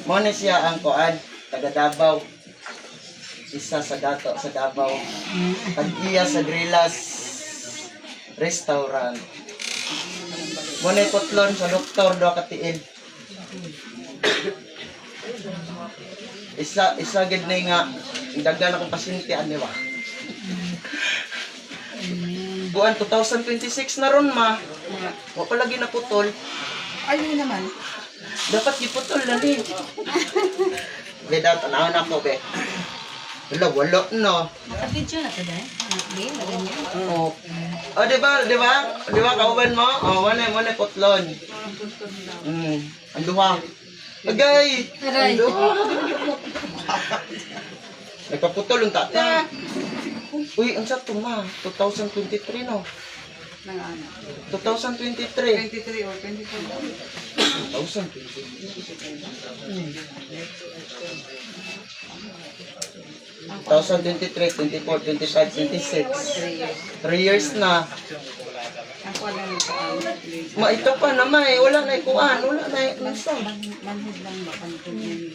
Mo ni siya ang kuan, taga Davao. Isa sa dato sa Davao. Tag-iya sa Grillas Restaurant. Mo ni putlon sa doktor do katiil. Isa gid na nga daghan akong pasyente ani ba. Buwan 2026 na ron ma. Wa pa lagi naputol. Ayun naman. Dapat giputol na ni. Beda tanaw na ko be. Wala no. Naka-video na to dahil. Game, ganyan. Oo. Oh, di ba? Di ba kauban mo? Oh, wala putlon. Ang duha. Agay. Aray. Ang duha. Nagpaputol ang tata. Uy, ang sakto ma. 2023 no. Nang ano? 2023. 23 or 24. 2023, 24, 25, 26. 3 years na. Ako lang ito ang Ma, ito pa naman eh. Wala na ikuan. Wala na nasa. manhid lang ba kanto ni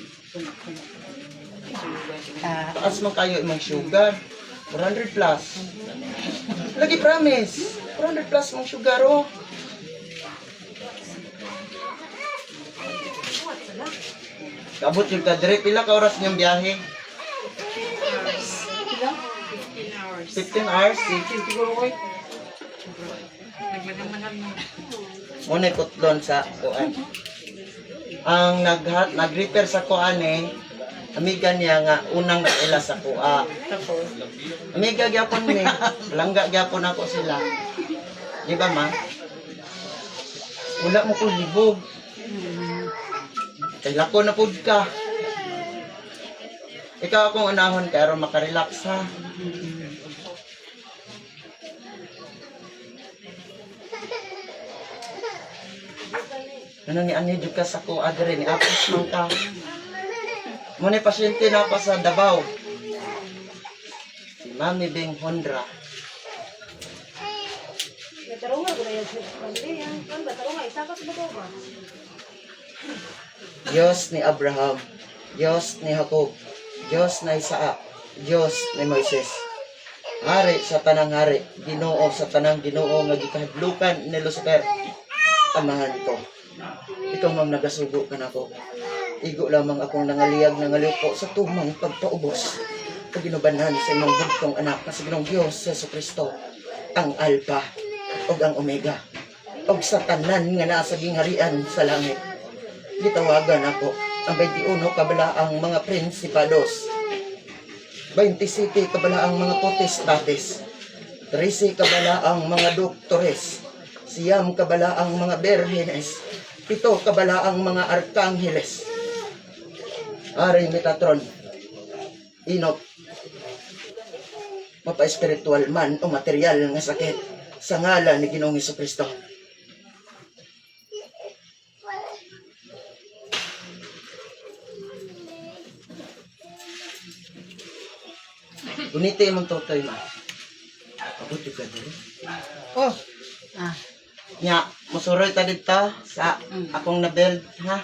Taas man kayo imong sugar. 400 plus. Lagi promise. 400 plus mong sugar oh. Kabot yung kadre. Pila ka oras niyong biyahe? 15 hours. Muna ikutlon sa kuan. Ang nag-repair sa kuan eh, amiga niya nga unang nag-ila sa kuha. Amiga gyapon ni, langga gyapon ako sila. Di ba ma? Wala mo ko libog. Kaya ko na pud ka. Ikaw akong unahon kay aron makarelax ha. Ano ni ani ka sa kuha diri ni apos man ka. Mo ni pasyente na pa sa Davao. Si Mami Beng Hondra. Diyos ni Abraham, Diyos ni Jacob, Diyos na Isaac, Diyos ni Moises. Hari sa tanang hari, Ginoo sa tanang Ginoo nga gikahadlukan ni Lucifer. Amahan ko. Ikaw mang nagasugo ka na ko. Igo lamang akong nangaliyag nangalipo sa tumang pagpaubos. Paginubanan sa imong bugtong anak na sa Ginoong Diyos Yesu Kristo, ang Alpha ug ang Omega, ug sa tanan nga nasa gingharian sa langit. Gitawagan ako ang 21 kabalaang mga prinsipados, 27 kabalaang mga potestates, 13 kabalaang mga doktores, 9 kabalaang mga berhenes, 7 kabalaang mga arkangheles. Ari Metatron, Inok, mapa-espiritual man o material nga sakit sa ngalan ni Ginoong Jesucristo. Unite mong totoy ma. Abot yung ka dito. Oh. Nya, musuroy ta dito sa akong na-build ha.